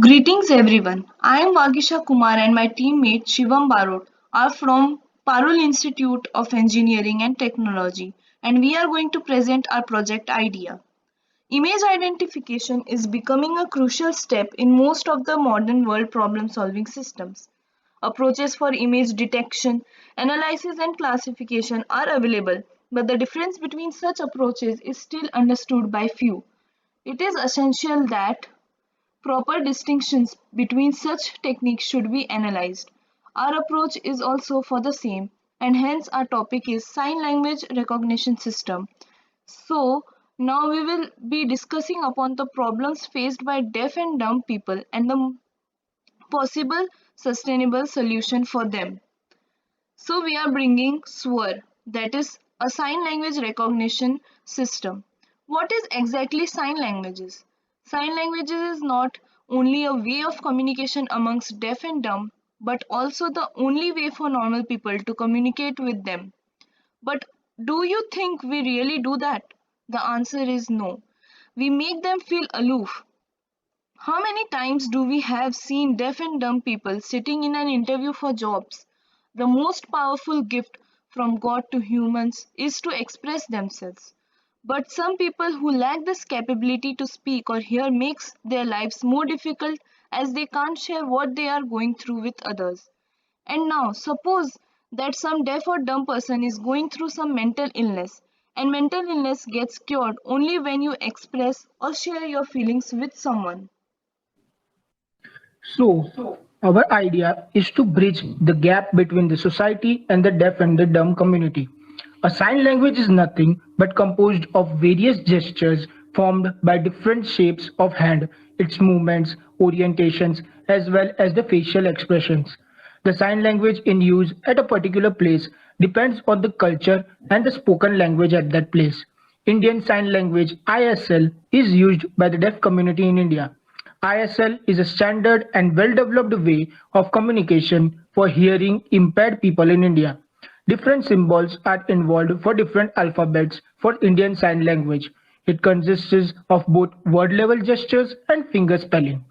Greetings everyone. I am Vagisha Kumar and my teammate Shivam Barot are from Parul Institute of Engineering and Technology, and we are going to present our project idea. Image identification is becoming a crucial step in most of the modern world problem solving systems. Approaches for image detection, analysis and classification are available, but the difference between such approaches is still understood by few. It is essential that proper distinctions between such techniques should be analyzed. Our approach is also for the same, and hence our topic is sign language recognition system. So now we will be discussing upon the problems faced by deaf and dumb people and the possible sustainable solution for them. So we are bringing SWR, that is a sign language recognition system. What is exactly sign languages? Sign languages is not only a way of communication amongst deaf and dumb, but also the only way for normal people to communicate with them. But do you think we really do that? The answer is no. We make them feel aloof. How many times do we have seen deaf and dumb people sitting in an interview for jobs? The most powerful gift from God to humans is to express themselves. But some people who lack this capability to speak or hear makes their lives more difficult as they can't share what they are going through with others. And now, suppose that some deaf or dumb person is going through some mental illness, and mental illness gets cured only when you express or share your feelings with someone. So, our idea is to bridge the gap between the society and the deaf and the dumb community. A sign language is nothing but composed of various gestures formed by different shapes of hand, its movements, orientations, as well as the facial expressions. The sign language in use at a particular place depends on the culture and the spoken language at that place. Indian Sign Language (ISL) is used by the deaf community in India. ISL is a standard and well-developed way of communication for hearing impaired people in India. Different symbols are involved for different alphabets for Indian Sign Language. It consists of both word-level gestures and finger spelling.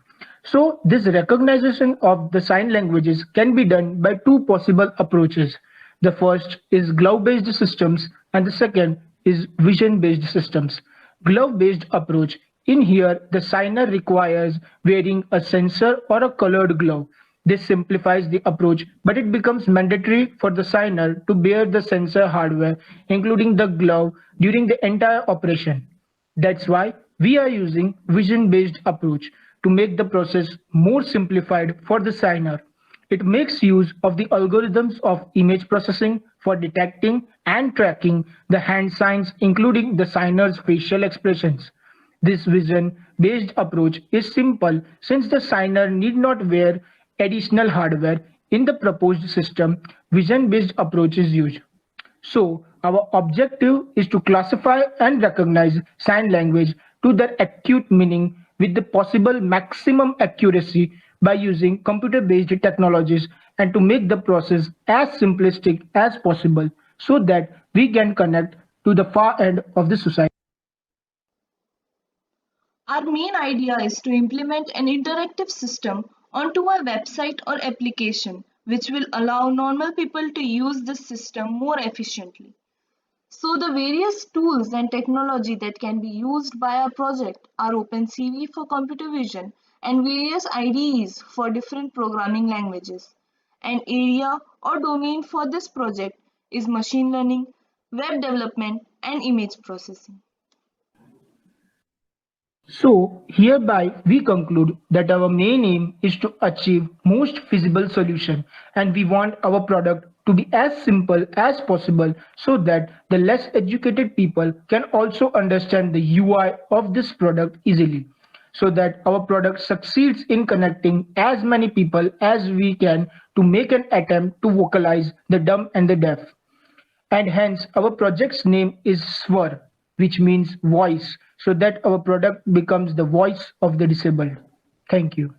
So, this recognition of the sign languages can be done by two possible approaches. The first is glove-based systems and the second is vision-based systems. Glove-based approach. In here, the signer requires wearing a sensor or a colored glove. This simplifies the approach, but it becomes mandatory for the signer to bear the sensor hardware, including the glove, during the entire operation. That's why we are using vision-based approach to make the process more simplified for the signer. It makes use of the algorithms of image processing for detecting and tracking the hand signs, including the signer's facial expressions. This vision-based approach is simple since the signer need not wear additional hardware. In the proposed system, vision-based approach is used. So, our objective is to classify and recognize sign language to their acute meaning with the possible maximum accuracy by using computer-based technologies and to make the process as simplistic as possible so that we can connect to the far end of the society. Our main idea is to implement an interactive system onto our website or application, which will allow normal people to use this system more efficiently. So the various tools and technology that can be used by our project are OpenCV for computer vision and various IDEs for different programming languages. An area or domain for this project is machine learning, web development, and image processing. So, hereby we conclude that our main aim is to achieve most feasible solution and we want our product to be as simple as possible so that the less educated people can also understand the UI of this product easily so that our product succeeds in connecting as many people as we can to make an attempt to vocalize the dumb and the deaf. And hence our project's name is Swar, which means voice, so that our product becomes the voice of the disabled. Thank you.